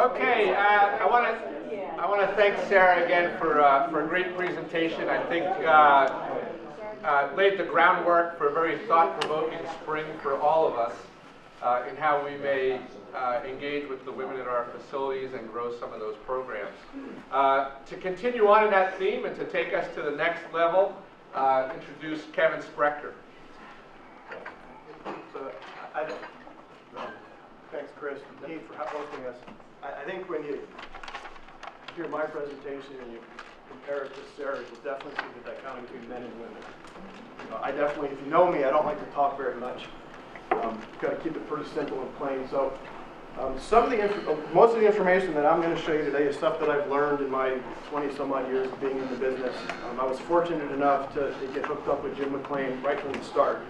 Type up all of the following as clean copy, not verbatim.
Okay, I want to thank Sarah again for a great presentation. I think laid the groundwork for a very thought-provoking spring for all of us in how we may engage with the women in our facilities and grow some of those programs. To continue on in that theme and to take us to the next level, introduce Kevin Sprecher. So, thanks, Chris and Neal, for hosting us. I think when you hear my presentation and you compare it to Sarah's, you'll definitely see the dichotomy between men and women. I definitely, if you know me, I don't like to talk very much. Got to keep it pretty simple and plain. So, most of the information that I'm going to show you today is stuff that I've learned in my 20-some-odd years of being in the business. I was fortunate enough to get hooked up with Jim McLean right from the start.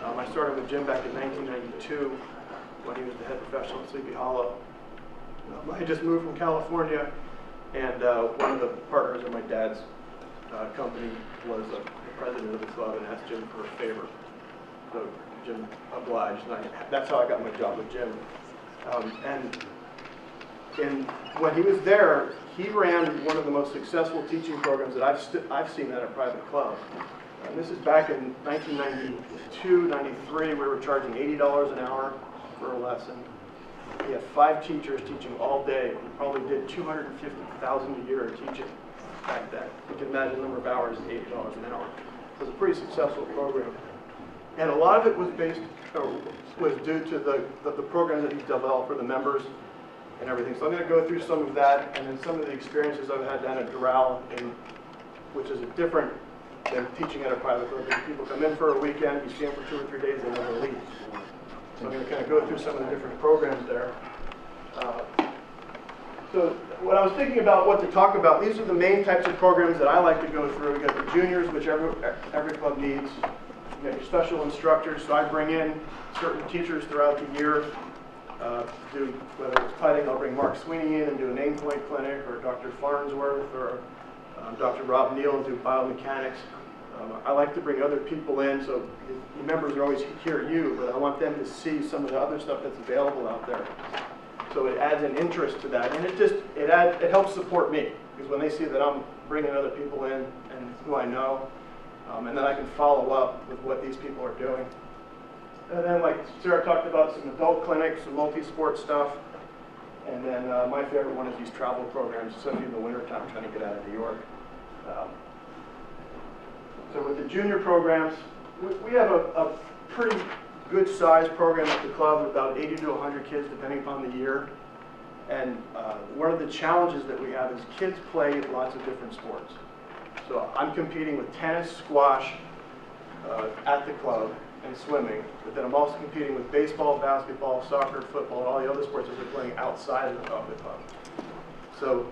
I started with Jim back in 1992 when he was the head professional at Sleepy Hollow. I just moved from California, and one of the partners of my dad's company was the president of the club and asked Jim for a favor. So Jim obliged, and that's how I got my job with Jim. And when he was there, he ran one of the most successful teaching programs that I've seen at a private club. And this is back in 1992, 93. We were charging $80 an hour for a lesson. We had 5 teachers teaching all day. We probably did $250,000 a year in teaching back then. You can imagine the number of hours at $80 an hour. It was a pretty successful program. And a lot of it was due to the programs that he developed for the members and everything. So I'm going to go through some of that, and then some of the experiences I've had down at Doral, which is different than teaching at a private club. People come in for a weekend, you see them for 2 or 3 days, and never leave. So I'm going to kind of go through some of the different programs there. So when I was thinking about what to talk about, these are the main types of programs that I like to go through. We got the juniors, which every club needs. You got your special instructors, so I bring in certain teachers throughout the year. Whether it's putting, I'll bring Mark Sweeney in and do a name point clinic, or Dr. Farnsworth, or Dr. Rob Neal and do biomechanics. I like to bring other people in, so the members are always hear you, but I want them to see some of the other stuff that's available out there. So it adds an interest to that, and it helps support me, because when they see that I'm bringing other people in and who I know, and then I can follow up with what these people are doing. And then, like Sarah talked about, some adult clinics, some multi-sport stuff, and then my favorite one is these travel programs, especially in the wintertime, trying to get out of New York. So with the junior programs, we have a pretty good sized program at the club, about 80 to 100 kids depending upon the year. And one of the challenges that we have is kids play lots of different sports. So I'm competing with tennis, squash at the club, and swimming, but then I'm also competing with baseball, basketball, soccer, football, and all the other sports that they're playing outside of the club. So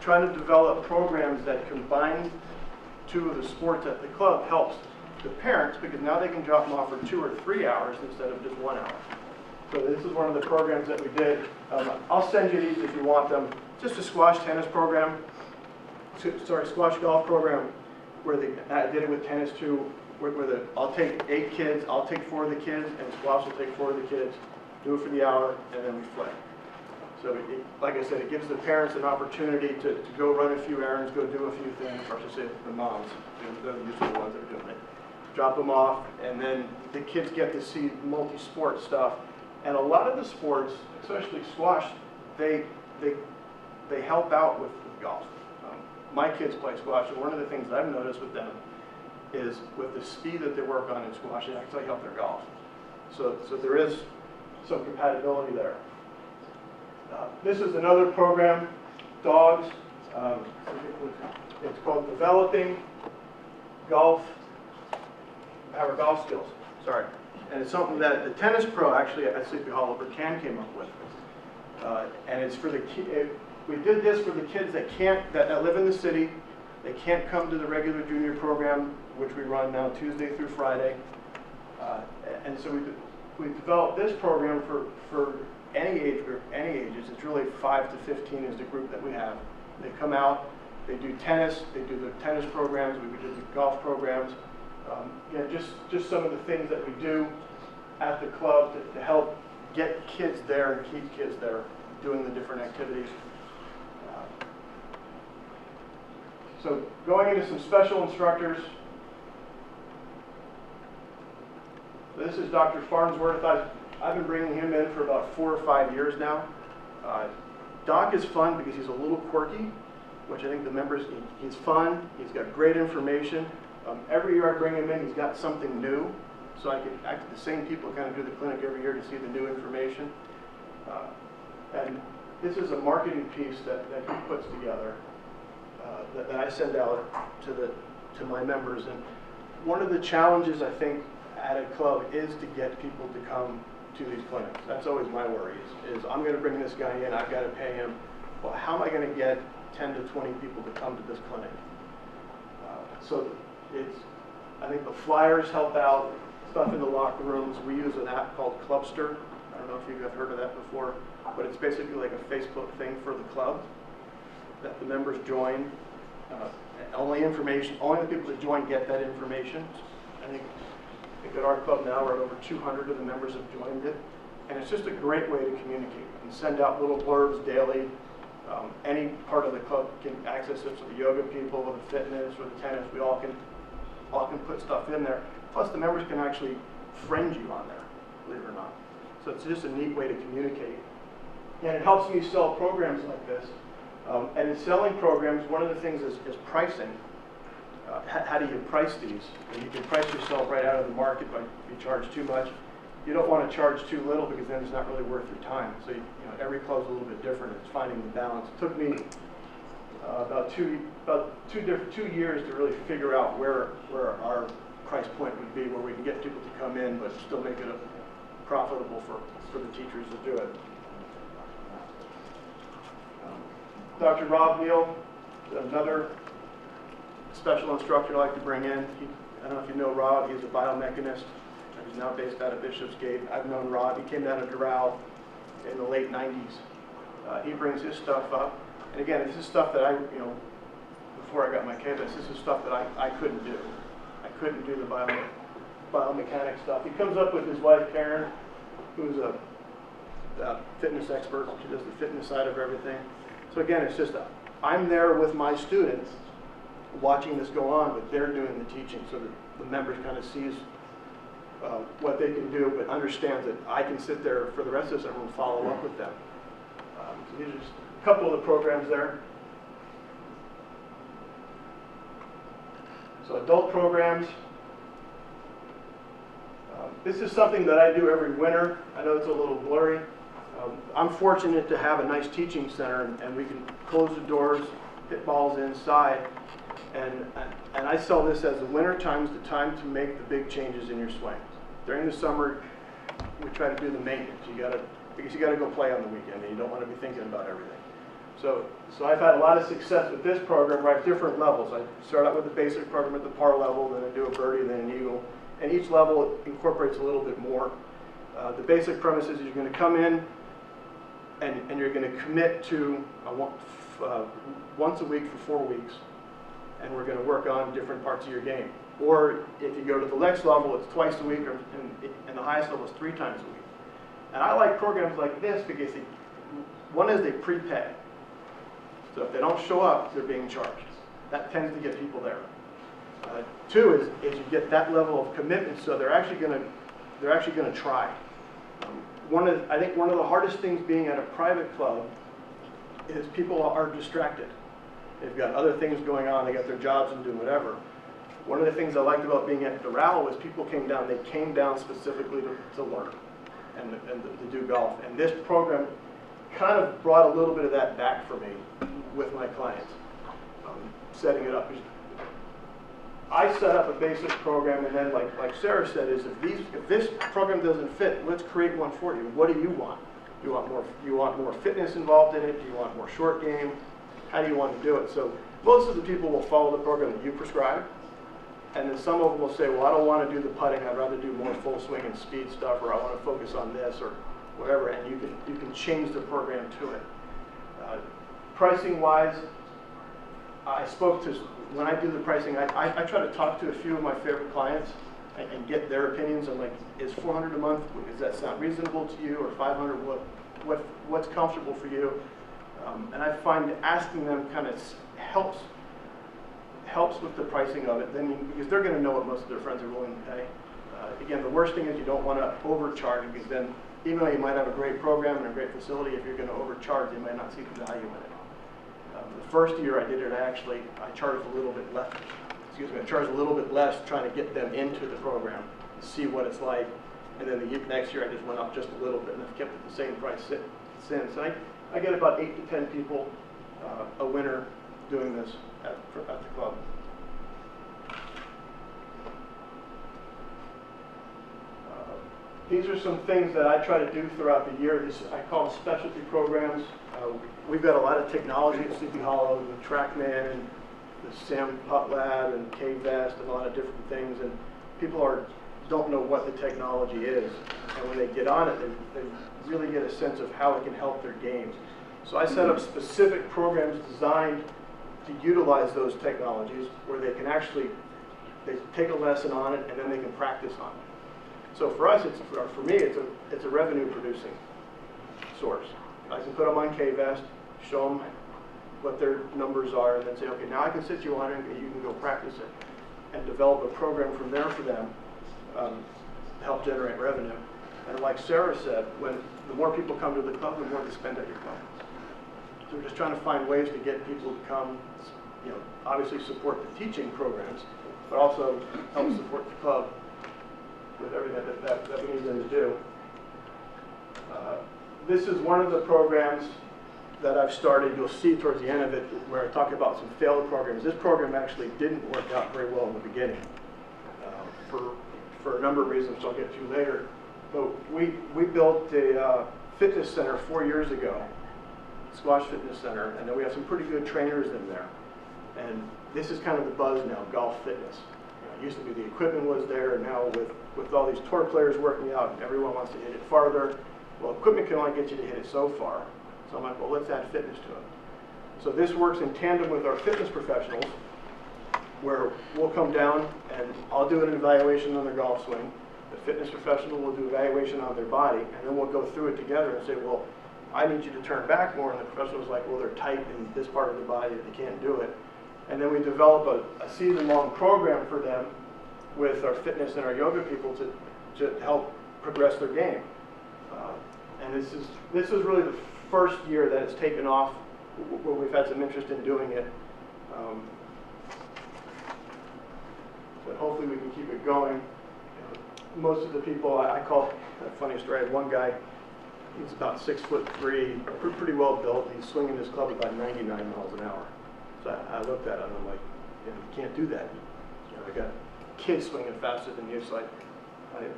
trying to develop programs that combine 2 of the sports at the club helps the parents, because now they can drop them off for 2 or 3 hours instead of just 1 hour. So this is one of the programs that we did. I'll send you these if you want them. Just a squash tennis program, squash golf program, where I did it with tennis too, where I'll take 8 kids, I'll take 4 of the kids, and squash will take 4 of the kids, do it for the hour, and then we play. So like I said, it gives the parents an opportunity to go run a few errands, go do a few things, or I should say the moms, they're usually the ones that are doing it. Drop them off, and then the kids get to see multi-sport stuff. And a lot of the sports, especially squash, they help out with golf. My kids play squash, and one of the things that I've noticed with them is with the speed that they work on in squash, it actually helps their golf. So there is some compatibility there. This is another program, dogs. It's called Developing Golf Skills. Sorry. And it's something that the tennis pro actually at Sleepy Hollow Can came up with. And it's for the we did this for the kids that live in the city. They can't come to the regular junior program, which we run now Tuesday through Friday. And so we developed this program for any age group, any ages. It's really 5 to 15 is the group that we have. They come out, they do tennis, they do the tennis programs, we do the golf programs. Just some of the things that we do at the club to help get kids there and keep kids there doing the different activities. So going into some special instructors. This is Dr. Farnsworth. I've been bringing him in for about 4 or 5 years now. Doc is fun because he's a little quirky, which I think the members, he's fun, he's got great information. Every year I bring him in, he's got something new, so I can act the same people kind of do the clinic every year to see the new information. And this is a marketing piece that he puts together that I send out to my members. And one of the challenges I think at a club is to get people to come to these clinics. That's always my worry, is I'm going to bring this guy in, I've got to pay him. Well, how am I going to get 10 to 20 people to come to this clinic? So I think the flyers help out, stuff in the locker rooms. We use an app called Clubster. I don't know if you've heard of that before, but it's basically like a Facebook thing for the club that the members join. Only the people that join get that information. I think at our club now, we're at over 200 of the members have joined it. And it's just a great way to communicate. We can send out little blurbs daily. Any part of the club can access it, so the yoga people, or the fitness, or the tennis, we all can put stuff in there. Plus the members can actually friend you on there, believe it or not. So it's just a neat way to communicate. And it helps me sell programs like this. And in selling programs, one of the things is pricing. How do you price these? And you can price yourself right out of the market, but if you charge too much, you don't want to charge too little because then it's not really worth your time. So every club's a little bit different. It's finding the balance. It took me about two years to really figure out where our price point would be, where we can get people to come in, but still make it profitable for the teachers to do it. Dr. Neal, another special instructor I like to bring in. I don't know if you know Rob, he's a biomechanist. He's now based out of Bishopsgate. I've known Rob, he came down to Doral in the late 90s. He brings his stuff up. And again, this is stuff that before I got my KBS, this is stuff that I couldn't do. I couldn't do the biomechanics stuff. He comes up with his wife, Karen, who's a fitness expert. She does the fitness side of everything. So again, it's just, I'm there with my students watching this go on, but they're doing the teaching so that the members kind of sees what they can do, but understands that I can sit there for the rest of the summer and follow up with them. So these are just a couple of the programs there. So adult programs. This is something that I do every winter. I know it's a little blurry. I'm fortunate to have a nice teaching center, and we can close the doors, hit balls inside, and I sell this as the winter time's the time to make the big changes in your swings. During the summer, we try to do the maintenance. Because you got to go play on the weekend, and you don't want to be thinking about everything. So I've had a lot of success with this program. We're at different levels. I start out with the basic program at the par level, then I do a birdie, then an eagle, and each level incorporates a little bit more. The basic premise is you're going to come in, and you're going to commit to once a week for 4 weeks, and we're going to work on different parts of your game. Or if you go to the next level, it's twice a week, and the highest level is 3 times a week. And I like programs like this because one is they prepay. So if they don't show up, they're being charged. That tends to get people there. 2 is you get that level of commitment, so they're actually going to try. I think one of the hardest things being at a private club is people are distracted. They've got other things going on. They got their jobs and doing whatever. One of the things I liked about being at Doral was people came down. They came down specifically to learn and to do golf. And this program kind of brought a little bit of that back for me with my clients, setting it up. I set up a basic program, and then, like Sarah said, is if this program doesn't fit, let's create one for you. What do you want? Do you want more fitness involved in it? Do you want more short game? How do you want to do it? So most of the people will follow the program that you prescribe, and then some of them will say, well, I don't want to do the putting. I'd rather do more full swing and speed stuff, or I want to focus on this, or whatever. And you can change the program to it. Pricing wise, when I do the pricing, I try to talk to a few of my favorite clients and get their opinions on, like, is $400 a month, does that sound reasonable to you, or $500, what's comfortable for you. And I find asking them kind of helps with the pricing of it, because they're going to know what most of their friends are willing to pay. Again, the worst thing is you don't want to overcharge, because then even though you might have a great program and a great facility, if you're going to overcharge, they might not see the value in it. The first year I did it, I charged a little bit less. I charged a little bit less trying to get them into the program, see what it's like. And then the next year I just went up just a little bit, and I've kept it the same price since. I get about 8 to 10 people a winter doing this at the club. These are some things that I try to do throughout the year. I call them specialty programs. We've got a lot of technology at Sleepy Hollow, with Trackman and the Sam Putt Lab and K-Vest and a lot of different things. And people don't know what the technology is. And when they get on it, they really get a sense of how it can help their games. So I set up specific programs designed to utilize those technologies, where they can they take a lesson on it and then they can practice on it. So for us, for me, it's a revenue producing source. I can put them on K-Vest, show them what their numbers are, and then say, okay, now I can sit you on it and you can go practice it, and develop a program from there for them to help generate revenue. And like Sarah said, the more people come to the club, the more they spend at your club. So we're just trying to find ways to get people to come, obviously support the teaching programs, but also help support the club with everything that we need them to do. This is one of the programs that I've started. You'll see towards the end of it where I talk about some failed programs. This program actually didn't work out very well in the beginning for a number of reasons, which I'll get to later. But we built a fitness center 4 years ago, squash fitness center, and then we have some pretty good trainers in there. And this is kind of the buzz now, golf fitness. It used to be the equipment was there, and now with all these tour players working out, and everyone wants to hit it farther. Well, equipment can only get you to hit it so far. So I'm like, well, let's add fitness to it. So this works in tandem with our fitness professionals, where we'll come down and I'll do an evaluation on their golf swing. The fitness professional will do evaluation on their body, and then we'll go through it together and say, well, I need you to turn back more. And the professional's like, well, they're tight in this part of the body, they can't do it. And then we develop a season-long program for them with our fitness and our yoga people to help progress their game. And this is really the first year that it's taken off, where we've had some interest in doing it. But hopefully we can keep it going. Most of the people, I call, a funny story, I had one guy, he's about 6'3", pretty well built, and he's swinging his club about 99 miles an hour. So I looked at him and I'm like, you can't do that. I got kids swinging faster than you, so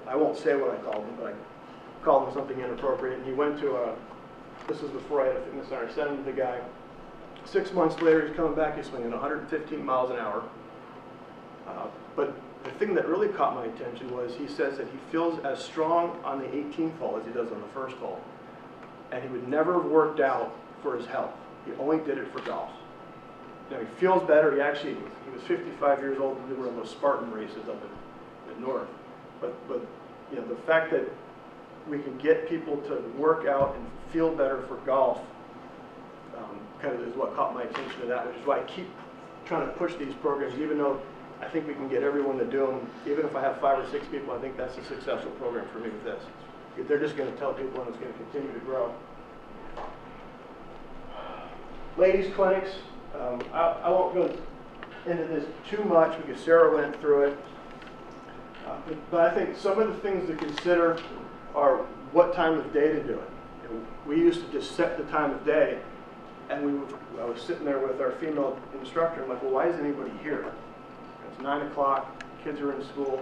I won't say what I called him, but I called him something inappropriate. And he went to this was before I had a fitness center, I sent him to the guy. 6 months later, he's coming back, he's swinging 115 miles an hour. But the thing that really caught my attention was he says that he feels as strong on the 18th hole as he does on the first hole. And he would never have worked out for his health. He only did it for golf. Now he feels better. He was 55 years old and did one of those Spartan races up in north. But the fact that we can get people to work out and feel better for golf kind of is what caught my attention to that, which is why I keep trying to push these programs, even though I think we can get everyone to do them. Even if I have 5 or 6 people, I think that's a successful program for me with this. They're just going to tell people, and it's going to continue to grow. Ladies clinics, I won't go into this too much because Sarah went through it. But I think some of the things to consider are what time of day to do it. We used to just set the time of day, and I was sitting there with our female instructor. I'm like, well, why isn't anybody here? It's 9 o'clock, kids are in school.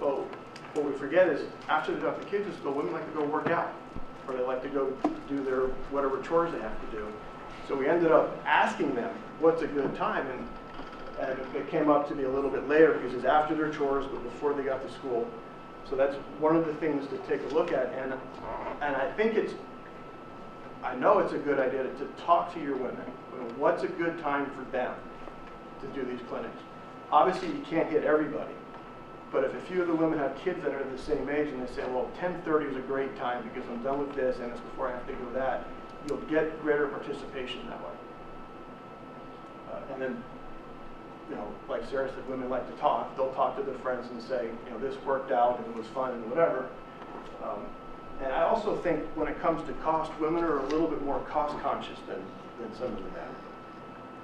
Well, what we forget is after they drop the kids to school, women like to go work out, or they like to go do their whatever chores they have to do. So we ended up asking them what's a good time, and it came up to be a little bit later because it's after their chores but before they got to school. So that's one of the things to take a look at, and I know it's a good idea to talk to your women. What's a good time for them to do these clinics? Obviously, you can't hit everybody, But if a few of the women have kids that are the same age and they say, well, 10:30 is a great time because I'm done with this and it's before I have to go to that, you'll get greater participation that way. And then, you know, like Sarah said, women like to talk. They'll talk to their friends and say, you know, this worked out and it was fun and whatever. And I also think when it comes to cost, women are a little bit more cost conscious than some of the men.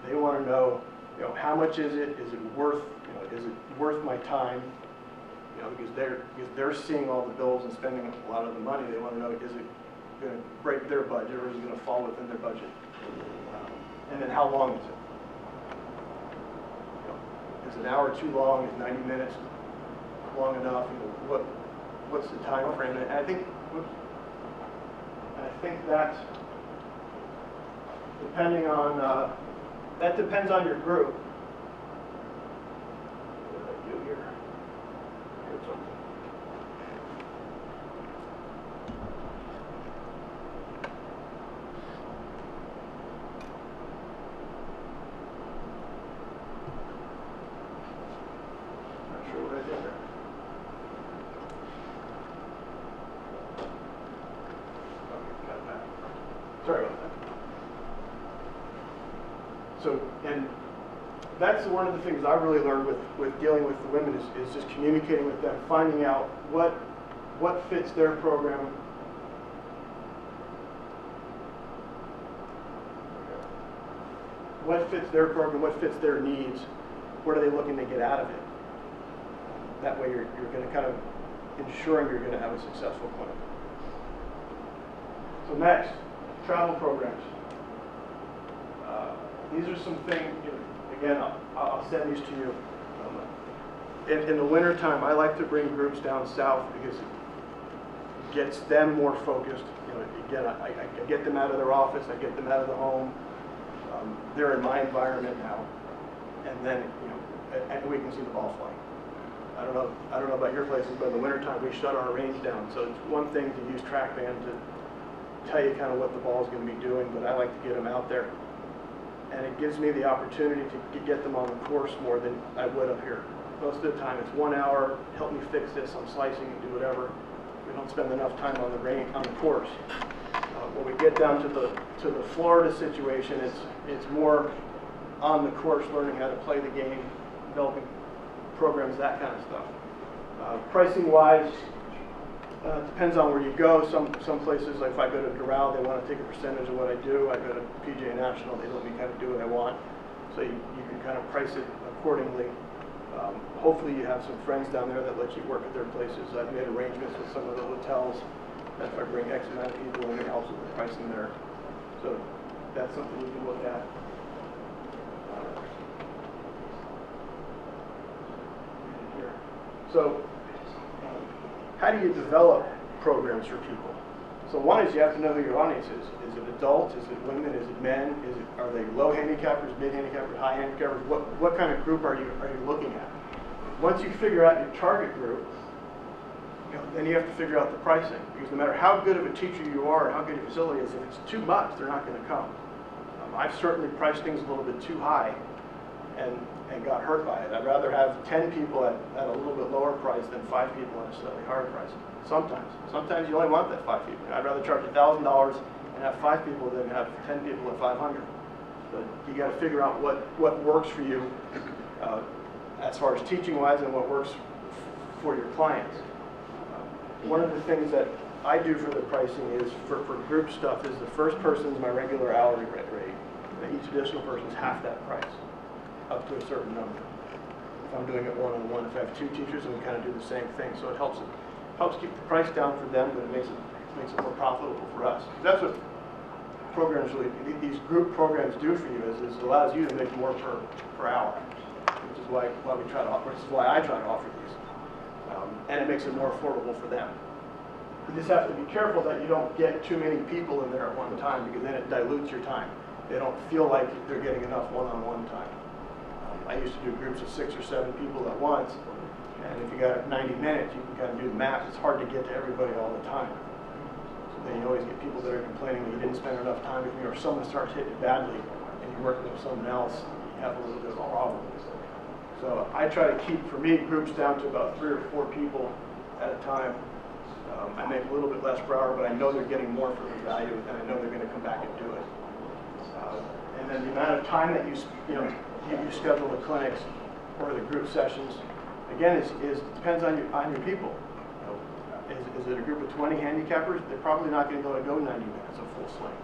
They want to know, you know, how much is it? Is it worth, you know, is it worth my time? You know, because they're seeing all the bills and spending a lot of the money. They want to know, is it going to break their budget or is it going to fall within their budget? And then how long is it? You know, is an hour too long? Is 90 minutes long enough? You know, what's the time frame? And I think that that depends on your group. What did I do here? Here's something. Not sure what I did there. Sorry about that. So, and that's one of the things I really learned with dealing with the women is just communicating with them, finding out what fits their program. What fits their program, what fits their needs, what are they looking to get out of it? That way you're going to kind of ensuring you're going to have a successful clinic. So next, travel programs. These are some things, you know, again, I'll send these to you. In the winter time, I like to bring groups down south because it gets them more focused. You know, again, I get them out of their office, I get them out of the home. They're in my environment now, and then, you know, and we can see the ball flying. I don't know about your places, but in the wintertime we shut our range down. So it's one thing to use Trackman to tell you kind of what the ball is going to be doing, but I like to get them out there. And it gives me the opportunity to get them on the course more than I would up here. Most of the time it's 1 hour, help me fix this, I'm slicing and do whatever. We don't spend enough time on the course. When we get down to the Florida situation, it's more on the course, learning how to play the game, developing programs, that kind of stuff. Pricing wise, depends on where you go. Some places, like if I go to Doral, they want to take a percentage of what I do. I go to PJ National, they let me kind of do what I want. So you can kind of price it accordingly. Hopefully you have some friends down there that let you work at their places. I've made arrangements with some of the hotels that if I bring X amount of people in, it helps with the pricing there. So that's something you can look at. So how do you develop programs for people? So one is you have to know who your audience is. Is it adults? Is it women? Is it men? Are they low handicappers, mid handicappers, high handicappers? What kind of group are you looking at? Once you figure out your target group, you know, then you have to figure out the pricing. Because no matter how good of a teacher you are, or how good your facility is, if it's too much, they're not going to come. I've certainly priced things a little bit too high and got hurt by it. I'd rather have 10 people at a little bit lower price than 5 people at a slightly higher price. Sometimes you only want that 5 people. I'd rather charge $1,000 and have 5 people than have 10 people at $500. But you got to figure out what works for you as far as teaching wise and what works for your clients. One of the things that I do for the pricing is for group stuff is the first person is my regular hourly rate, and each additional person is half that price, up to a certain number. If I'm doing it one-on-one, if I have 2 teachers, then we kind of do the same thing. So it helps keep the price down for them, but it makes it more profitable for us. That's what programs really, these group programs do for you, is it allows you to make more per hour, which is why we try to offer. This is why I try to offer these, and it makes it more affordable for them. You just have to be careful that you don't get too many people in there at one time, because then it dilutes your time. They don't feel like they're getting enough one-on-one time. I used to do groups of 6 or 7 people at once, and if you got 90 minutes, you can kind of do the math. It's hard to get to everybody all the time. So then you always get people that are complaining that you didn't spend enough time with me, or someone starts hitting it badly, and you're working with someone else, you have a little bit of a problem. So I try to keep, for me, groups down to about 3 or 4 people at a time. I make a little bit less per hour, but I know they're getting more for the value, and I know they're going to come back and do it. And then the amount of time that you schedule the clinics or the group sessions, again, is depends on your people. Is it a group of 20 handicappers? They're probably not going to go 90 minutes of full swing.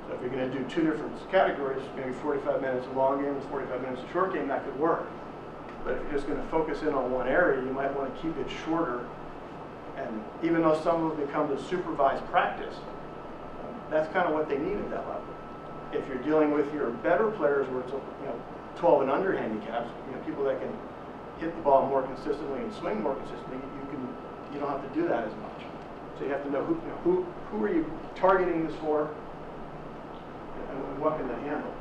So if you're going to do 2 different categories, maybe 45 minutes of long game and 45 minutes of short game, that could work. But if you're just going to focus in on one area, you might want to keep it shorter. And even though some of them become the supervised practice, that's kind of what they need at that level. If you're dealing with your better players, where it's 12 and under handicaps, people that can hit the ball more consistently and swing more consistently, you don't have to do that as much. So you have to know who are you targeting this for, and what can they handle.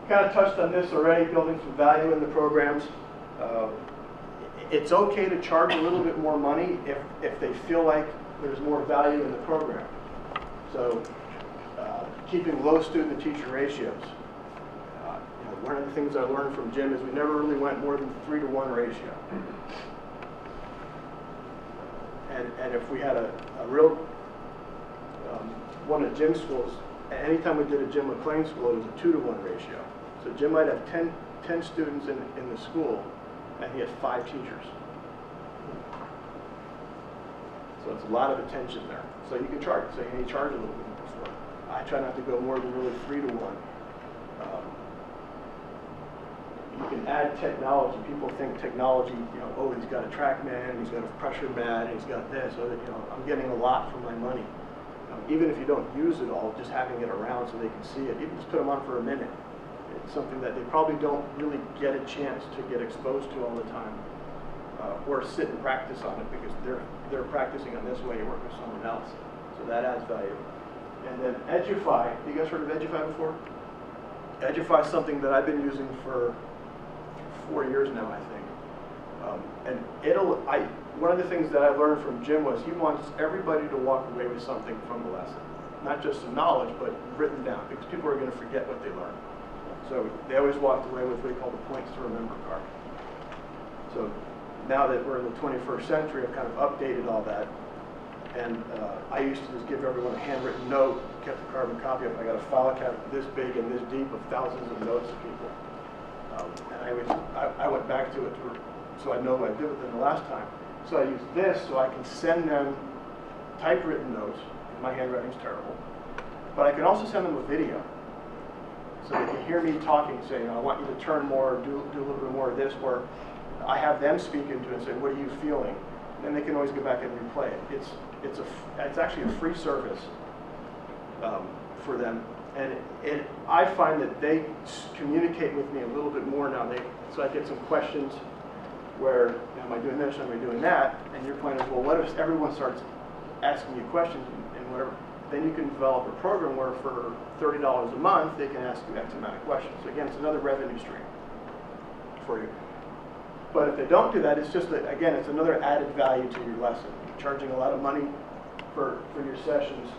Kind of touched on this already, building some value in the programs. It's okay to charge a little bit more money if they feel like there's more value in the program. So keeping low student-to-teacher ratios. One of the things I learned from Jim is we never really went more than 3-to-1 ratio. And if we had a real one at Jim's schools, anytime we did a Jim McLean school, it was a 2-to-1 ratio. So Jim might have 10 students in the school, and he had 5 teachers. So it's a lot of attention there. So you can charge, so you charge a little bit more for it. I try not to go more than really 3-to-1. You can add technology. People think technology, oh, he's got a Trackman, he's got a pressure mat, he's got this. So that, I'm getting a lot for my money. Even if you don't use it all, just having it around so they can see it. Even just put them on for a minute. It's something that they probably don't really get a chance to get exposed to all the time, or sit and practice on it because they're practicing on this way. You work with someone else, so that adds value. And then Edufy. You guys heard of Edufy before? Edufy is something that I've been using for 4 years now, I think. And one of the things that I learned from Jim was he wants everybody to walk away with something from the lesson. Not just some knowledge, but written down, because people are going to forget what they learned. So they always walked away with what we call the points to remember card. So now that we're in the 21st century, I've kind of updated all that. And I used to just give everyone a handwritten note, kept a carbon copy of it. I got a file cabinet this big and this deep of thousands of notes of people. And I went back to it so I know what I did with them the last time. So I use this so I can send them typewritten notes. My handwriting's terrible. But I can also send them a video. So they can hear me talking, saying, I want you to turn more, do a little bit more of this, where I have them speak into it and say, what are you feeling? And then they can always go back and replay it. It's actually a free service for them. And I find that they communicate with me a little bit more now. So I get some questions where, am I doing this, am I doing that? And your point is, well, what if everyone starts asking you questions and whatever? Then you can develop a program where for $30 a month, they can ask you X amount of questions. So again, it's another revenue stream for you. But if they don't do that, it's just, again, it's another added value to your lesson. You're charging a lot of money for your sessions.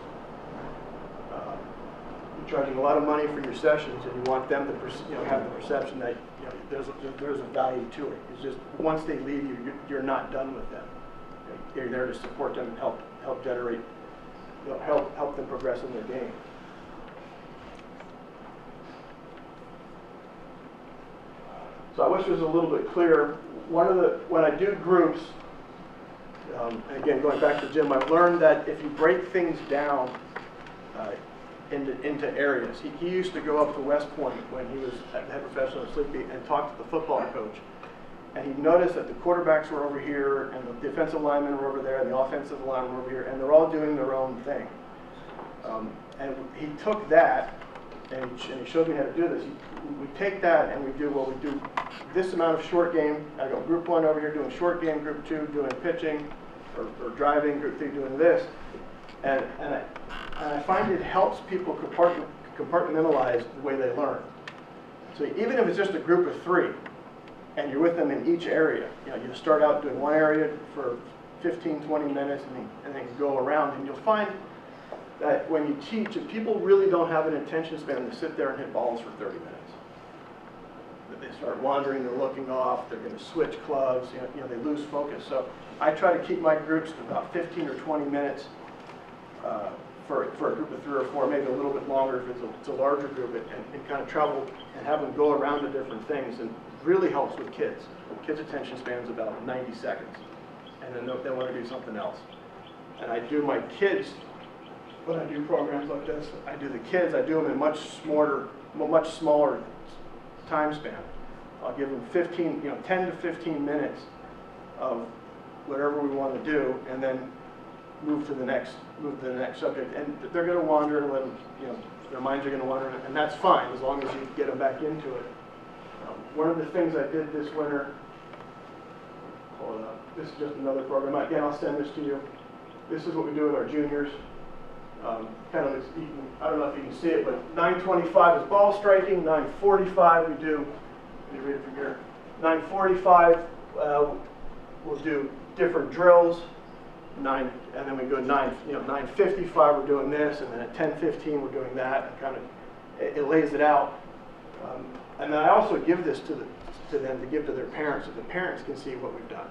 You're charging a lot of money for your sessions, and you want them to have the perception that there's a value to it. It's just once they leave you, you're not done with them. You're there to support them and help generate, help them progress in their game. So I wish it was a little bit clearer. When I do groups, and again, going back to Jim, I've learned that if you break things down into areas, he used to go up to West Point when he was at head professional at Sleepy and talk to the football coach. And he noticed that the quarterbacks were over here, and the defensive linemen were over there, and the offensive linemen were over here, and they're all doing their own thing. And he took that, and he showed me how to do this. We take that and we do this amount of short game. I go group 1 over here doing short game, group 2 doing pitching or driving, group 3 doing this. And I find it helps people compartmentalize the way they learn. So even if it's just a group of 3 and you're with them in each area, you start out doing one area for 15, 20 minutes and then go around, and you'll find that when you teach, if people really don't have an attention span to sit there and hit balls for 30 minutes. they start wandering, they're looking off, they're going to switch clubs, they lose focus. So I try to keep my groups to about 15 or 20 minutes for a group of 3 or 4, maybe a little bit longer if it's a larger group, and kind of travel and have them go around to different things. And it really helps with kids. Kids' attention span is about 90 seconds, and then they want to do something else. And I do my kids, when I do programs like this, I do them in much smaller time span. I'll give them 10 to 15 minutes of whatever we want to do, and then move to the next subject. And they're going to wander, and let them, their minds are going to wander, and that's fine as long as you get them back into it. One of the things I did this winter, hold on, this is just another program. Again, I'll send this to you. This is what we do with our juniors. Kind of, I don't know if you can see it, but 9:25 is ball striking. 9:45 we do. Let me read it from here. 9:45 we'll do different drills. And then we go 9:55 we're doing this, and then at 10:15 we're doing that. And kind of it lays it out. And then I also give this to them to give to their parents, so the parents can see what we've done.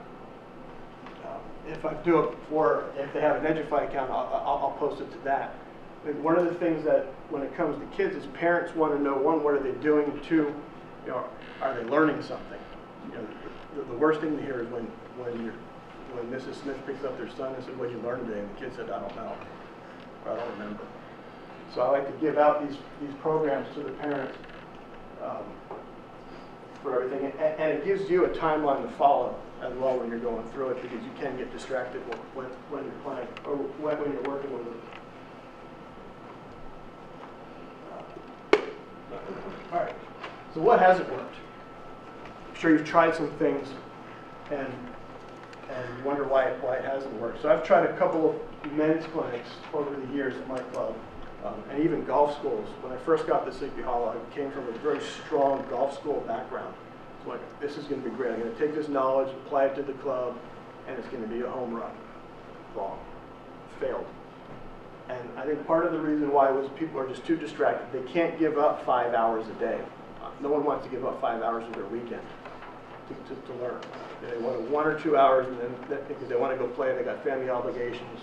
If I do it for, if they have an Edify account, I'll post it to that. And one of the things that, when it comes to kids, is parents want to know, one, what are they doing, and two, are they learning something? The worst thing to hear is when Mrs. Smith picks up their son and says, "What did you learn today?" And the kid said, "I don't know," or "I don't remember." So I like to give out these programs to the parents for everything, and it gives you a timeline to follow as well when you're going through it, because you can get distracted when you're playing or when you're working with them. All right. So what hasn't worked? I'm sure you've tried some things and you wonder why it hasn't worked. So I've tried a couple of men's clinics over the years at my club, and even golf schools. When I first got to Sleepy Hollow, I came from a very strong golf school background. So like, this is going to be great. I'm going to take this knowledge, apply it to the club, and it's going to be a home run. Wrong. Failed. And I think part of the reason why was people are just too distracted. They can't give up 5 hours a day. No one wants to give up 5 hours of their weekend to learn. They want 1 or 2 hours, and then because they want to go play, they got family obligations.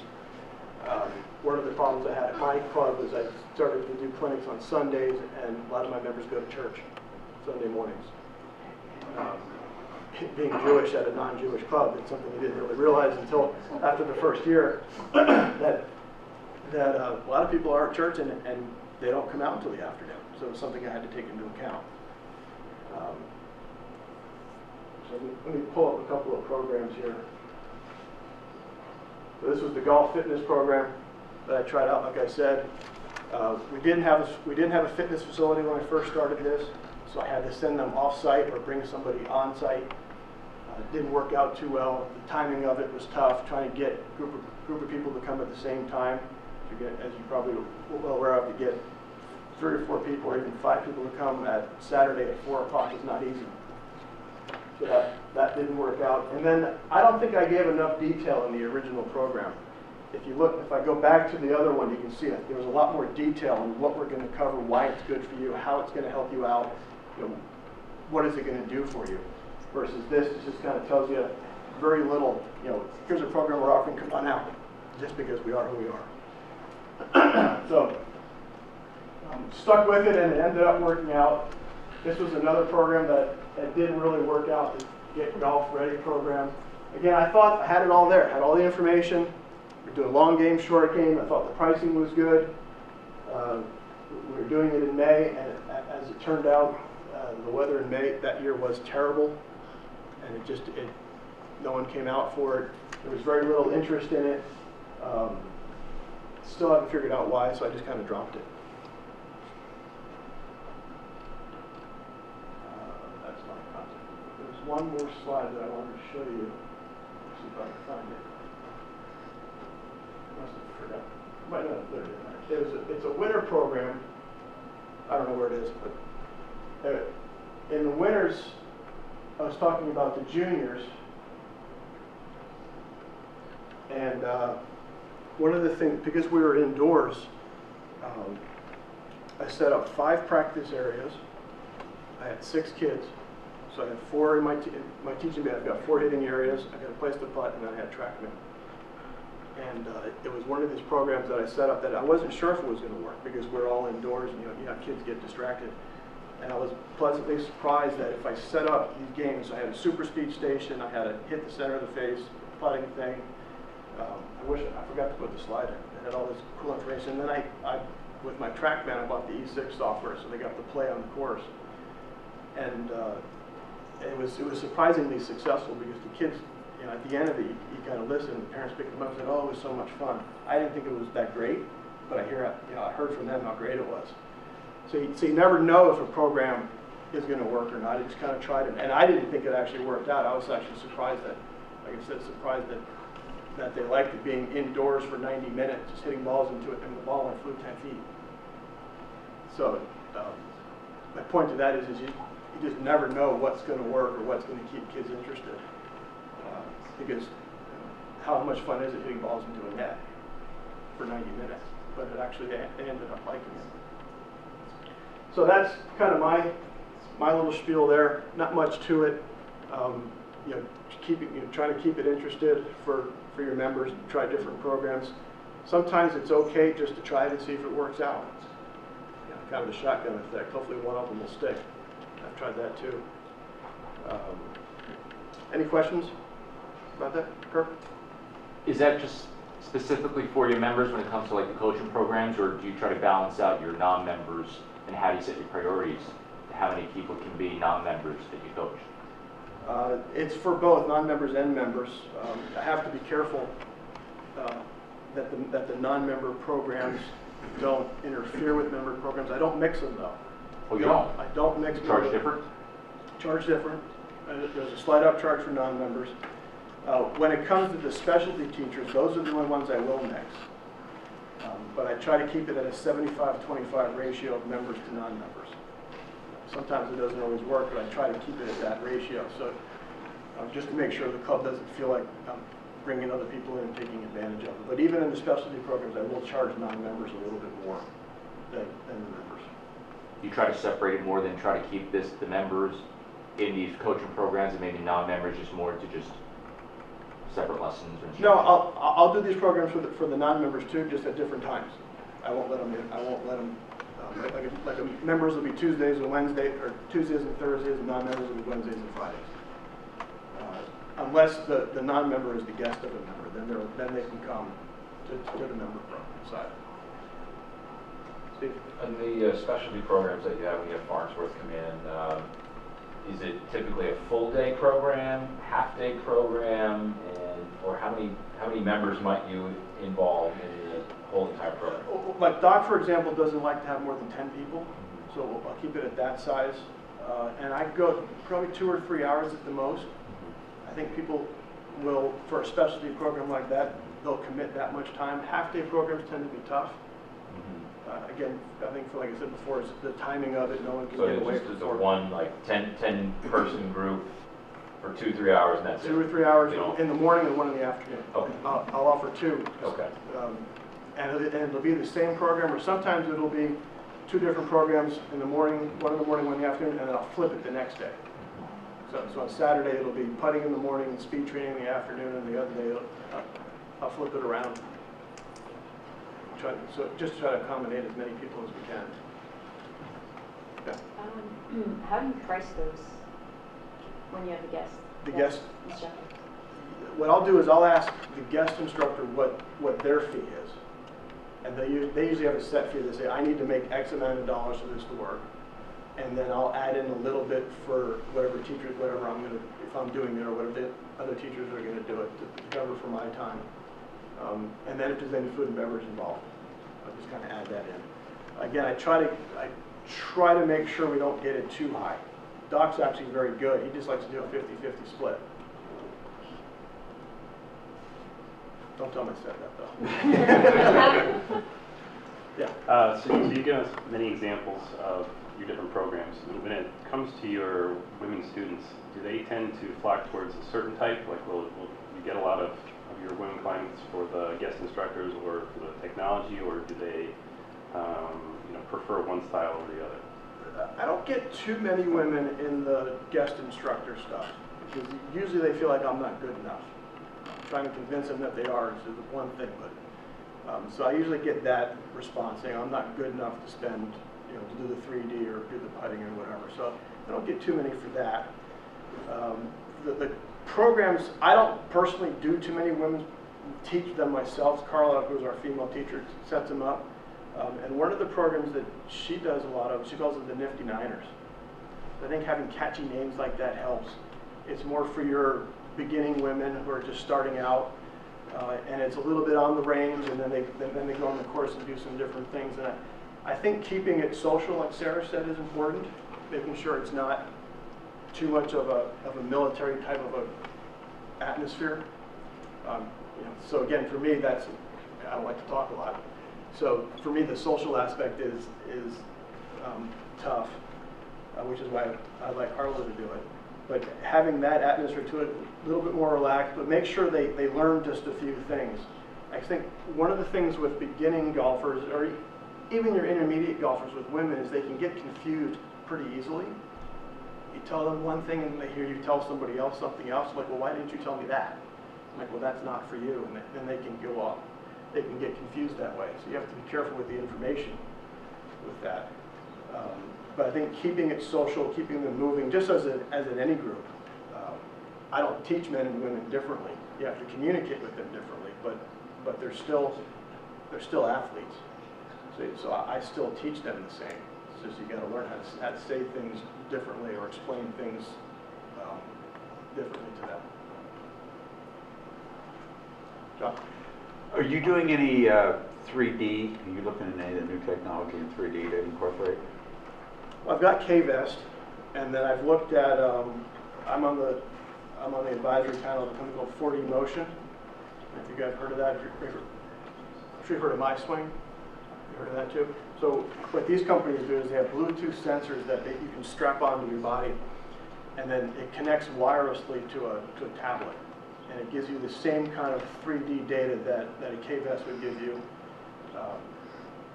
One of the problems I had at my club was I started to do clinics on Sundays, and a lot of my members go to church Sunday mornings. Being Jewish at a non-Jewish club, it's something you didn't really realize until after the first year that a lot of people are at church and they don't come out until the afternoon. So it was something I had to take into account. So let me pull up a couple of programs here. So this was the golf fitness program that I tried out. Like I said, we didn't have a fitness facility when I first started this, so I had to send them off-site or bring somebody on-site. It didn't work out too well. The timing of it was tough, trying to get a group of people to come at the same time. As you probably well aware of, to get 3 or 4 people or even 5 people to come at Saturday at 4 o'clock is not easy. So that didn't work out. And then I don't think I gave enough detail in the original program. If I go back to the other one, you can see it. There was a lot more detail on what we're going to cover, why it's good for you, how it's going to help you out, what is it going to do for you. Versus this, it just kind of tells you very little. Here's a program we're offering, come on out, just because we are who we are. So stuck with it, and it ended up working out. This was another program that didn't really work out, the Get Golf Ready program. Again, I thought I had it all there, had all the information. We're doing long game, short game. I thought the pricing was good. We were doing it in May, and as it turned out, the weather in May that year was terrible, and no one came out for it. There was very little interest in it. Still haven't figured out why, so I just kind of dropped it. That's my content. There's one more slide that I wanted to show you. Let's see if I can find it. I must have forgot. Might not have there. It's a winter program. I don't know where it is, but in the winters, I was talking about the juniors, and one of the things, because we were indoors, I set up 5 practice areas. I had 6 kids, So I had 4 in my teaching band. I've got 4 hitting areas. I got a place to putt, and then I had Trackman. And it was one of these programs that I set up that I wasn't sure if it was going to work because we're all indoors and you know kids get distracted. And I was pleasantly surprised that if I set up these games, I had a super speed station, I had a hit the center of the face putting thing. I forgot to put the slide in. It had all this cool information. And then I with my Trackman, I bought the E6 software, so they got to play on the course. And it was surprisingly successful because the kids, you know, at the end of it, you kind of listen. The parents picked them up and said, "Oh, it was so much fun." I didn't think it was that great, but I heard from them how great it was. So you never know if a program is going to work or not. I just kind of tried it, and I didn't think it actually worked out. I was actually surprised that, like I said, that they liked it being indoors for 90 minutes, just hitting balls into it, and the ball only flew 10 feet. So my point to that is you just never know what's going to work or what's going to keep kids interested. Because how much fun is it hitting balls into a net for 90 minutes? But it actually, they ended up liking it. So that's kind of my little spiel there. Not much to it. You know, trying to keep it interested for your members. Try different programs. Sometimes it's okay just to try it and see if it works out. You know, kind of the shotgun effect. Hopefully one of them will stick. I've tried that too. Any questions about that, Kirk? Is that just specifically for your members when it comes to like the coaching programs, or do you try to balance out your non-members, and how do you set your priorities to how many people can be non-members that you coach? It's for both non-members and members. I have to be careful that the non-member programs don't interfere with member programs. I don't mix them though. Oh, you don't? I don't mix them. Charge different? Charge different. There's a slide up charge for non-members. When it comes to the specialty teachers, those are the only ones I will mix. But I try to keep it at a 75-25 ratio of members to non-members. Sometimes it doesn't always work, but I try to keep it at that ratio. So just to make sure the club doesn't feel like I'm bringing other people in and taking advantage of it. But even in the specialty programs, I will charge non-members a little bit more than the members. You try to separate it more than try to keep the members in these coaching programs, and maybe non-members just more to just separate lessons? No, I'll do these programs for the non-members too, just at different times. I won't let them in. I won't let them. Members will be Tuesdays and Wednesdays, or Tuesdays and Thursdays, and non-members will be Wednesdays and Fridays. Unless the non-member is the guest of a member, then they can come to the member program side. Steve? And the specialty programs that you have when you have Farnsworth come in, is it typically a full-day program, half-day program, or how many members might you involve in the whole entire program? Like Doc, for example, doesn't like to have more than 10 people, so I'll keep it at that size. And I go probably 2 or 3 hours at the most. I think people will, for a specialty program like that, they'll commit that much time. Half-day programs tend to be tough. Again, I think, like I said before, it's the timing of it. No one can so get away from it. So it's it's a one, like 10 person group for 2-3 hours, and that's 2 or 3 hours it. in the morning and 1 in the afternoon. Okay. I'll offer 2. Okay. And it'll be the same program, or sometimes it'll be 2 different programs in the morning, 1 in the morning, 1 in the afternoon, and then I'll flip it the next day. So on Saturday it'll be putting in the morning and speed training in the afternoon, and the other day I'll flip it around. So just try to accommodate as many people as we can. Yeah. How do you price those when you have a guest? The guest instructor? What I'll do is I'll ask the guest instructor what their fee is. And they usually have a set fee. They say, I need to make X amount of dollars for this to work. And then I'll add in a little bit for whatever teachers, whatever I'm going to, if I'm doing it, or whatever the other teachers are going to do it to cover for my time. And then if there's any food and beverage involved, I'll just kind of add that in. Again, I try to make sure we don't get it too high. Doc's actually very good. He just likes to do a 50-50 split. Don't tell him I said that though. Yeah. So you give us many examples of your different programs. When it comes to your women students, do they tend to flock towards a certain type? Like, will you get a lot of your women clients for the guest instructors or for the technology, or do they prefer one style over the other? I don't get too many women in the guest instructor stuff, because usually they feel like I'm not good enough. Trying to convince them that they are is the one thing, but so I usually get that response saying I'm not good enough to spend, to do the 3D or do the putting or whatever. So I don't get too many for that. The programs, I don't personally do too many women, teach them myself. Carla, who's our female teacher, sets them up. And one of the programs that she does a lot of, she calls it the Nifty Niners. I think having catchy names like that helps. It's more for your beginning women who are just starting out, and it's a little bit on the range, and then they go on the course and do some different things. And I think keeping it social, like Sarah said, is important. Making sure it's not too much of a military type of a atmosphere. So again, for me, I don't like to talk a lot. So for me, the social aspect is tough, which is why I like Carla to do it. But having that atmosphere to it, a little bit more relaxed, but make sure they learn just a few things. I think one of the things with beginning golfers, or even your intermediate golfers with women, is they can get confused pretty easily. You tell them one thing and they hear you tell somebody else something else, like, well, why didn't you tell me that? I'm like, well, that's not for you, and then they can go off. They can get confused that way. So you have to be careful with the information with that. But I think keeping it social, keeping them moving, just as in any group. I don't teach men and women differently. You have to communicate with them differently, but they're still athletes. So I still teach them the same. It's just you got to learn how to say things differently or explain things differently to them. John? Are you doing any 3D? Are you looking at any of the new technology in 3D to incorporate? Well, I've got K-Vest, and then I've looked at, I'm on the advisory panel of a company called 4D Motion. If you guys heard of that, I'm sure you've heard of MySwing. You heard of that too? So what these companies do is they have Bluetooth sensors that you can strap onto your body, and then it connects wirelessly to a tablet. And it gives you the same kind of 3D data that a K-Vest would give you.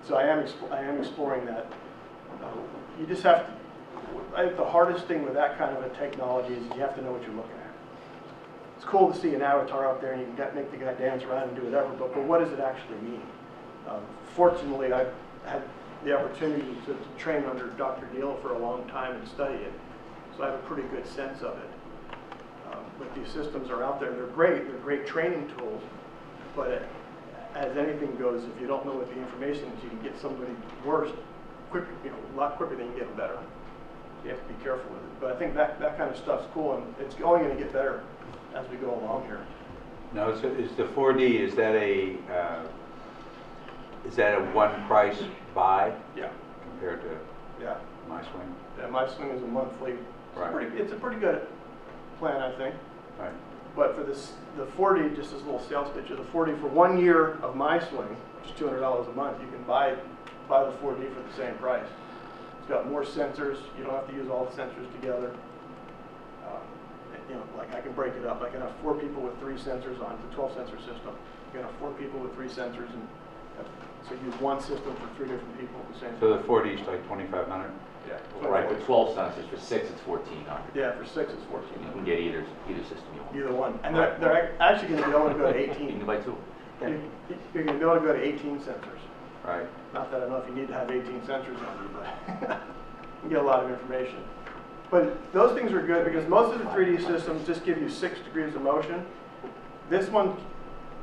So I am exploring that. You just have to, I think the hardest thing with that kind of a technology is you have to know what you're looking at. It's cool to see an avatar up there and you can make the guy dance around and do whatever, but what does it actually mean? Fortunately, I've had the opportunity to train under Dr. Neal for a long time and study it, so I have a pretty good sense of it. But these systems are out there, and they're great training tools, but as anything goes, if you don't know what the information is, you can get somebody worse quicker, a lot quicker than you get better. So you have to be careful with it. But I think that kind of stuff's cool, and it's only going to get better as we go along here. Now, is the 4D, is that a one price buy? Yeah. Compared to MySwing? Yeah, MySwing is a monthly. Right. It's a pretty good plan, I think. Right. But for the 4D, just as a little sales pitch, the 4D for 1 year of MySwing, which is $200 a month, you can buy the 4D for the same price. It's got more sensors. You don't have to use all the sensors together. Like I can break it up. I can have 4 people with 3 sensors on. It's a 12 sensor system. You can have 4 people with 3 sensors, and so use one system for 3 different people at the same time. So the 4D is like $2,500? Yeah. Right, but 12 sensors, for 6 it's 1,400. Yeah, for 6 it's 14. You can get either system you want. Either one. And they're actually going to be able to go to 18. You can buy 2. Yeah. You're going to be able to go to 18 sensors. Right. Not that I know if you need to have 18 sensors on you, but you get a lot of information. But those things are good because most of the 3D systems just give you 6 degrees of motion. This one,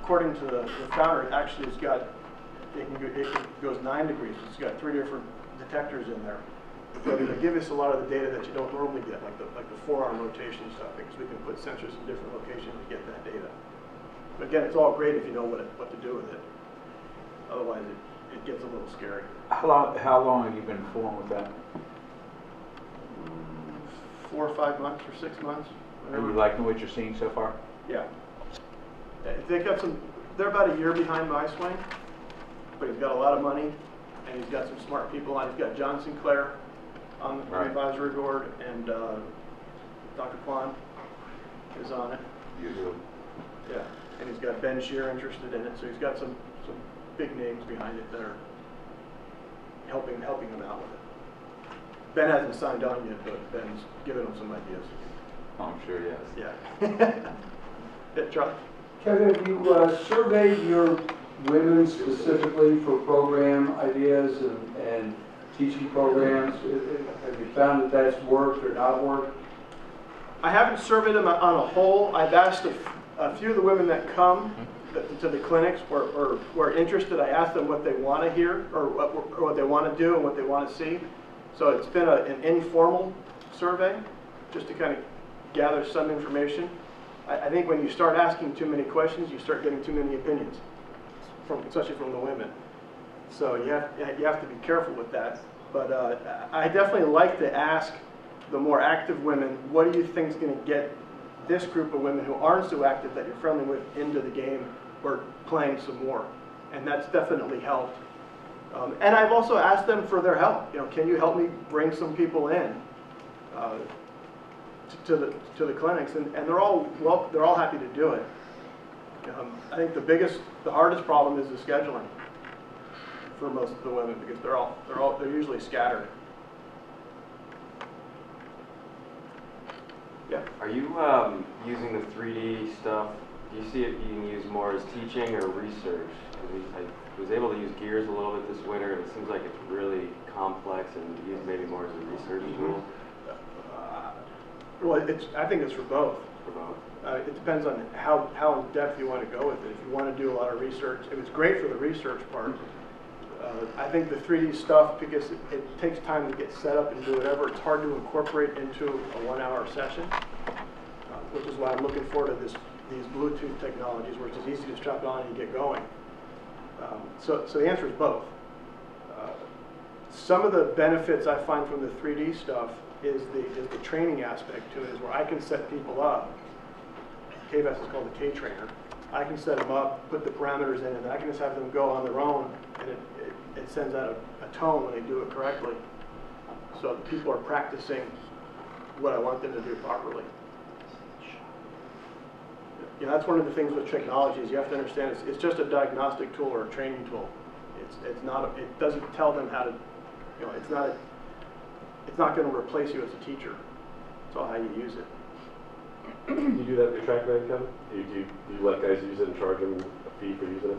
according to the founder, actually has got, it goes 9 degrees. It's got 3 different detectors in there. But it'll give us a lot of the data that you don't normally get, like the forearm rotation stuff, because we can put sensors in different locations to get that data. But again, it's all great if you know what to do with it. Otherwise, it gets a little scary. How long have you been fooling with that? 4 or 5 months or 6 months. Are you liking what you're seeing so far? Yeah. They're about a year behind MySwing, but he's got a lot of money, and he's got some smart people on. He's got John Sinclair on the advisory board, and Dr. Kwan is on it. You do. Yeah, and he's got Ben Shear interested in it, so he's got some big names behind it that are helping him out with it. Ben hasn't signed on yet, but Ben's given them some ideas. Oh, I'm sure, yes. Yeah. Yeah, Charlie? Kevin, have you surveyed your women specifically for program ideas and teaching programs? Have you found that that's worked or not worked? I haven't surveyed them on a whole. I've asked a few of the women that come to the clinics or are interested. I asked them what they want to hear or what they want to do and what they want to see. So it's been an informal survey just to kind of gather some information. I think when you start asking too many questions, you start getting too many opinions, especially from the women. So you have to be careful with that. But I definitely like to ask the more active women, what do you think is going to get this group of women who aren't so active that you're friendly with into the game or playing some more? And that's definitely helped. And I've also asked them for their help. You know, can you help me bring some people in to the clinics? And they're all happy to do it. I think the hardest problem is the scheduling for most of the women because they're usually scattered. Yeah. Are you using the 3D stuff? Do you see it being used more as teaching or research? I was able to use Gears a little bit this winter, and it seems like it's really complex and used maybe more as a research tool. Well, I think it's for both. For both. It depends on how in depth you want to go with it. If you want to do a lot of research, it was great for the research part. I think the 3D stuff, because it takes time to get set up and do whatever, it's hard to incorporate into a 1-hour session, which is why I'm looking forward to these Bluetooth technologies, where it's as easy to strap on and get going. So the answer is both. Some of the benefits I find from the 3D stuff is the training aspect to it, is where I can set people up. KVS is called the K-Trainer. I can set them up, put the parameters in, and I can just have them go on their own, and it sends out a tone when they do it correctly. So people are practicing what I want them to do properly. You know, that's one of the things with technology is you have to understand it's just a diagnostic tool or a training tool. It's not. It doesn't tell them how to. You know, it's not going to replace you as a teacher. It's all how you use it. Do you do that with your Trackman, Kevin? Do you let guys use it and charge them a fee for using it?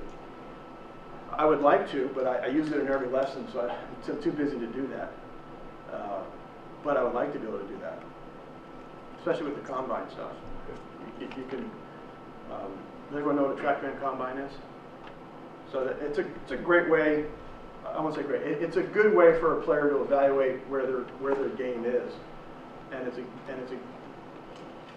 I would like to, but I use it in every lesson, so I'm too busy to do that. But I would like to be able to do that, especially with the combine stuff. You can. Does everyone know what a Trackman combine is? So that it's a great way. I won't say great. It's a good way for a player to evaluate where their game is, and it's a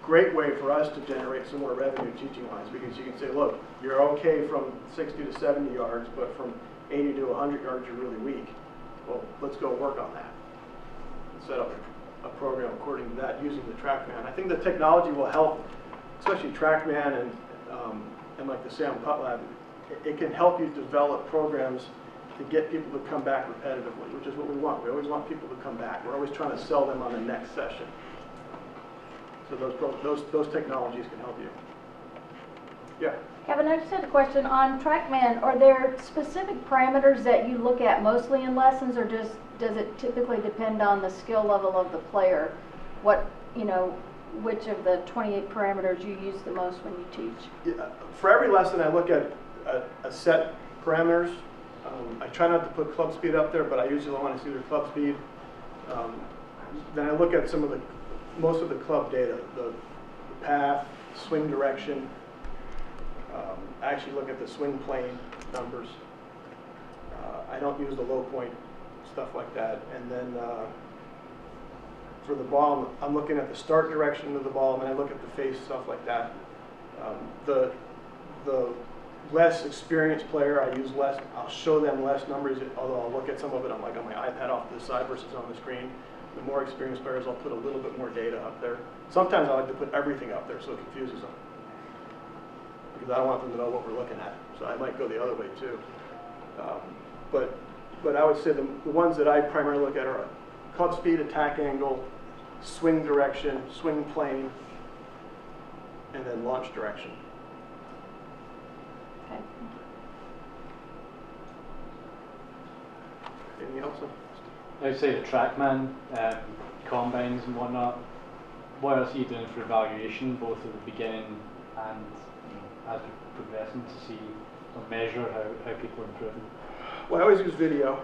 great way for us to generate some more revenue teaching wise, because you can say, look, you're okay from 60 to 70 yards, but from 80 to 100 yards you're really weak. Well, let's go work on that. Set up a program according to that using the Trackman. I think the technology will help, especially Trackman and like the Sam Putt Lab. It can help you develop programs to get people to come back repetitively, which is what we want. We always want people to come back. We're always trying to sell them on the next session. So those technologies can help you. Yeah. Kevin, I just had a question on Trackman. Are there specific parameters that you look at mostly in lessons, or does it typically depend on the skill level of the player? Which of the 28 parameters you use the most when you teach? Yeah, for every lesson, I look at a set parameters. I try not to put club speed up there, but I usually want to see their club speed. Then I look at most of the club data, the path, swing direction. I actually look at the swing plane numbers. I don't use the low point stuff like that. And then for the ball, I'm looking at the start direction of the ball, and then I look at the face, stuff like that. The less experienced player, I use less. I'll show them less numbers, although I'll look at some of it on my iPad off to the side versus on the screen. The more experienced players, I'll put a little bit more data up there. Sometimes I like to put everything up there so it confuses them, because I don't want them to know what we're looking at. So I might go the other way too. But I would say the ones that I primarily look at are club speed, attack angle, swing direction, swing plane, and then launch direction. Okay. Anything else? outside of Trackman, combines and whatnot, what else are you doing for evaluation, both at the beginning and as we're progressing, to see or measure how people are improving? Well, I always use video,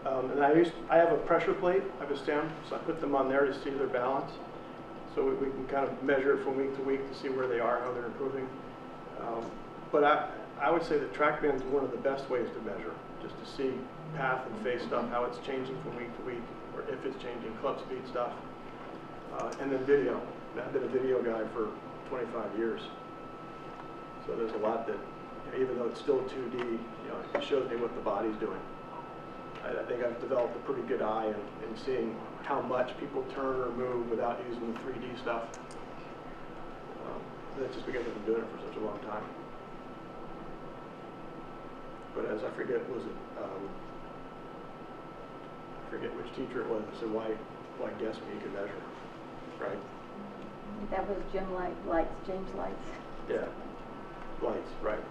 and I have a pressure plate. I have a stem, so I put them on there to see their balance. So we can kind of measure it from week to week to see where they are, how they're improving. But I would say that Trackman is one of the best ways to measure, just to see path and phase stuff, how it's changing from week to week, or if it's changing, club speed stuff. And then video. I've been a video guy for 25 years. So there's a lot that, even though it's still 2D, it shows me what the body's doing. I think I've developed a pretty good eye in seeing how much people turn or move without using the 3D stuff. That's just because I've been doing it for such a long time. But as I forget, was it, I forget which teacher it was that said, why guess when you can measure, right? That was James Lights. Yeah, lights, right.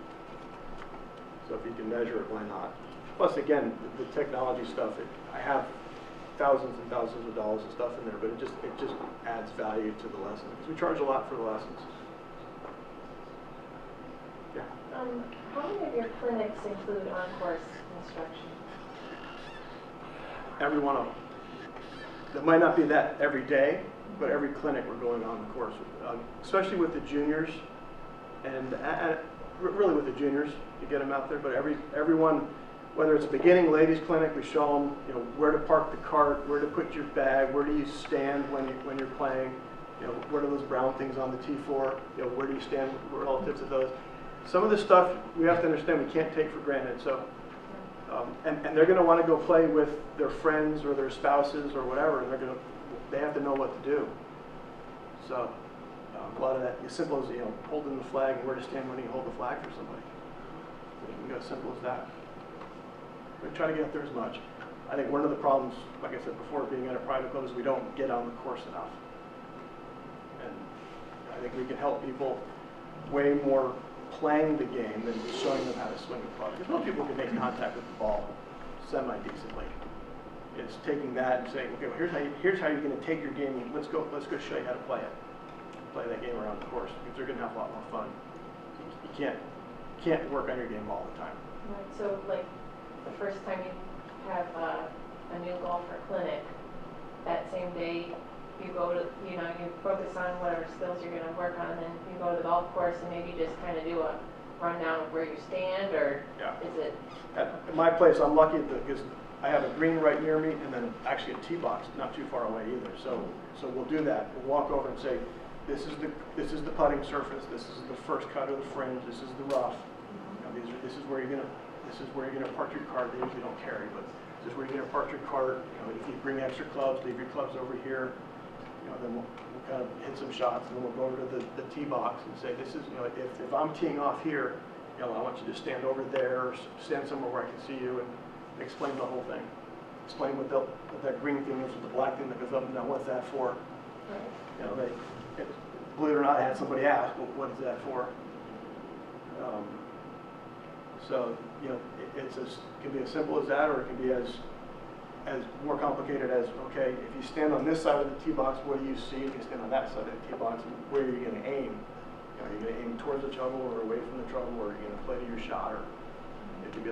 So if you can measure it, why not? Plus, again, the technology stuff, I have thousands and thousands of dollars of stuff in there, but it just adds value to the lesson, because we charge a lot for the lessons. Yeah. How many of your clinics include on-course instruction? Every one of them. There might not be that every day, but every clinic we're going on the course, especially with the juniors, and really with the juniors, to get them out there. But everyone, whether it's a beginning ladies clinic, we show them, where to park the cart, where to put your bag, where do you stand when you're playing, what are those brown things on the tee for, where do you stand relative to those. Some of the stuff we have to understand we can't take for granted. So, and they're going to want to go play with their friends or their spouses or whatever, and they have to know what to do. So, a lot of that, as simple as holding the flag and where to stand when you hold the flag for somebody. It can go as simple as that. We try to get there as much. I think one of the problems, like I said before, being at a private club is we don't get on the course enough. And I think we can help people way more playing the game than showing them how to swing the club. Because most people can make contact with the ball semi-decently. It's taking that and saying, okay, well, here's how you're going to take your game. And let's go show you how to play it. Play that game around the course, because they're going to have a lot more fun. You can't work on your game all the time. Right. So, like, the first time you have a new golfer clinic, that same day you go to, you focus on whatever skills you're going to work on, and then you go to the golf course and maybe just kind of do a rundown of where you stand, or is it? At my place, I'm lucky because I have a green right near me, and then actually a tee box not too far away either. So we'll do that. We'll walk over and say, this is the putting surface. This is the first cut of the fringe. This is the rough. This is where you're gonna park your cart. They usually don't carry, but this is where you're gonna park your cart. If you bring extra clubs, leave your clubs over here. Then we'll kind of hit some shots, and then we'll go over to the tee box and say, this is, if I'm teeing off here, I want you to stand over there, or stand somewhere where I can see you, and explain the whole thing. Explain what that green thing is with the black thing that goes up and down. What's that for? Right. Believe it or not, I had somebody ask, well, what is that for? So it can be as simple as that, or it can be as more complicated as, okay, if you stand on this side of the tee box, what do you see? If you stand on that side of the tee box, where are you going to aim? Are you going to aim towards the trouble, or away from the trouble, or are you going to play to your shot? Or it can be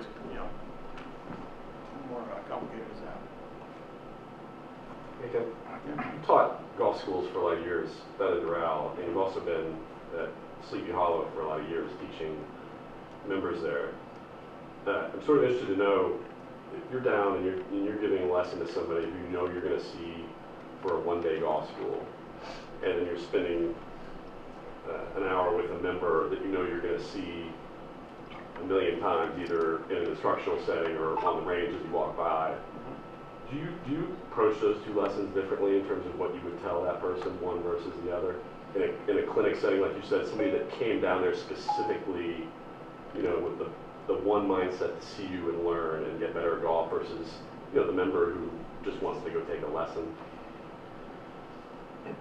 more complicated as that. Hey, Ken, you taught golf schools for a lot of years down at Doral, and you've also been at Sleepy Hollow for a lot of years teaching members there. I'm sort of interested to know, if you're down and you're giving a lesson to somebody who you're going to see for a one-day golf school, and then you're spending an hour with a member that you're going to see a million times, either in an instructional setting or on the range as you walk by. Do you approach those two lessons differently in terms of what you would tell that person, one versus the other? In a clinic setting, like you said, somebody that came down there specifically, with the one mindset to see you and learn and get better at golf versus, the member who just wants to go take a lesson?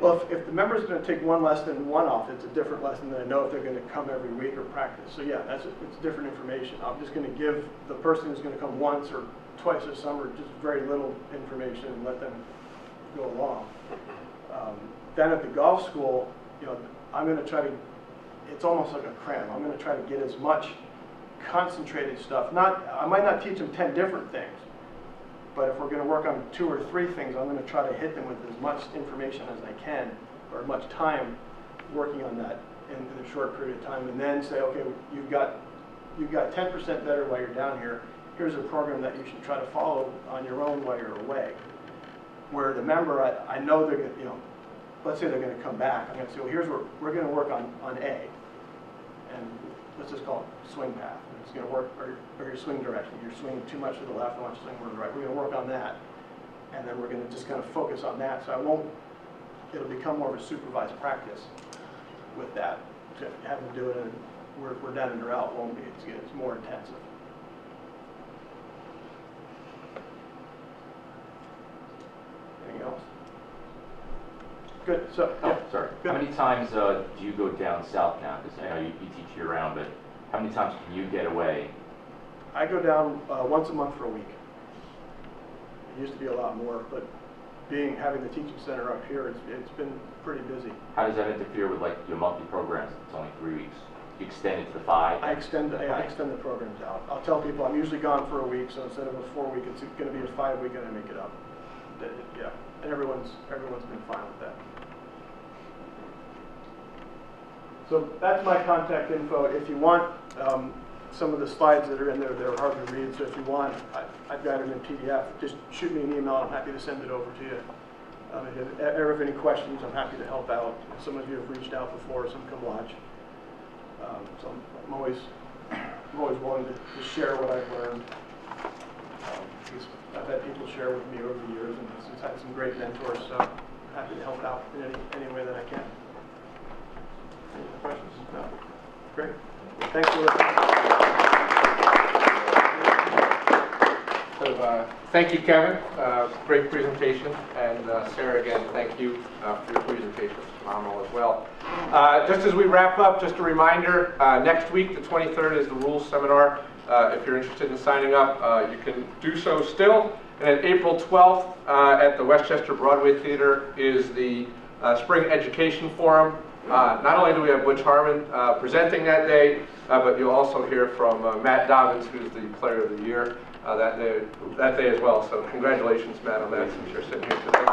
Well, if the member's going to take one lesson one-off, it's a different lesson than I know if they're going to come every week or practice. So yeah, it's different information. I'm just going to give the person who's going to come once or twice this summer, just very little information and let them go along. Then at the golf school, you know, I'm going to try to, it's almost like a cram. I'm going to try to get as much concentrated stuff. I might not teach them 10 different things, but if we're going to work on 2 or 3 things, I'm going to try to hit them with as much information as I can, or as much time working on that in a short period of time, and then say, okay, you've got 10% better while you're down here. Here's a program that you should try to follow on your own while you're away. Where the member, I know they're going to, you know, let's say they're going to come back. I'm going to say, well, here's where we're going to work on A, and let's just call it swing path. It's going to work, or your swing direction. You're swinging too much to the left, I want you to swing more to the right. We're going to work on that, and then we're going to just kind of focus on that. So it'll become more of a supervised practice with that. To have them do it, and we're down and we're out, won't be. It's more intensive. Anything else? Good. So, Oh, yeah. sorry. Good. How many times do you go down south now? Because I know you teach year round, but how many times can you get away? I go down once a month for a week. It used to be a lot more, but having the teaching center up here, it's been pretty busy. How does that interfere with like your monthly programs? It's only 3 weeks. You extend it to 5? I extend the programs out. I'll tell people I'm usually gone for a week, so instead of a 4-week, it's going to be a 5-week, and I make it up. Yeah, and everyone's been fine with that. So that's my contact info. If you want some of the slides that are in there, they're hard to read. So if you want, I've got them in PDF. Just shoot me an email. I'm happy to send it over to you. If you ever have any questions, I'm happy to help out. Some of you have reached out before, some come watch. So I'm always willing to share what I've learned. I've had people share with me over the years, and I've had some great mentors. So I'm happy to help out in any way that I can. Any questions? No? Great. Thanks for listening. So, thank you, Kevin. Great presentation. And Sarah, again, thank you for your presentation. It's phenomenal as well. Just as we wrap up, just a reminder, next week, the 23rd, is the Rules Seminar. If you're interested in signing up, you can do so still. And then April 12th at the Westchester Broadway Theater is the Spring Education Forum. Not only do we have Butch Harmon presenting that day, but you'll also hear from Matt Dobbins, who's the Player of the Year that day as well. So congratulations, Matt, on that, since you're sitting here today.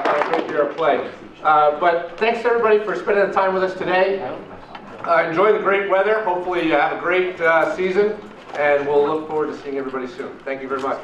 A great year of play. But thanks everybody for spending the time with us today. Enjoy the great weather. Hopefully you have a great season, and we'll look forward to seeing everybody soon. Thank you very much.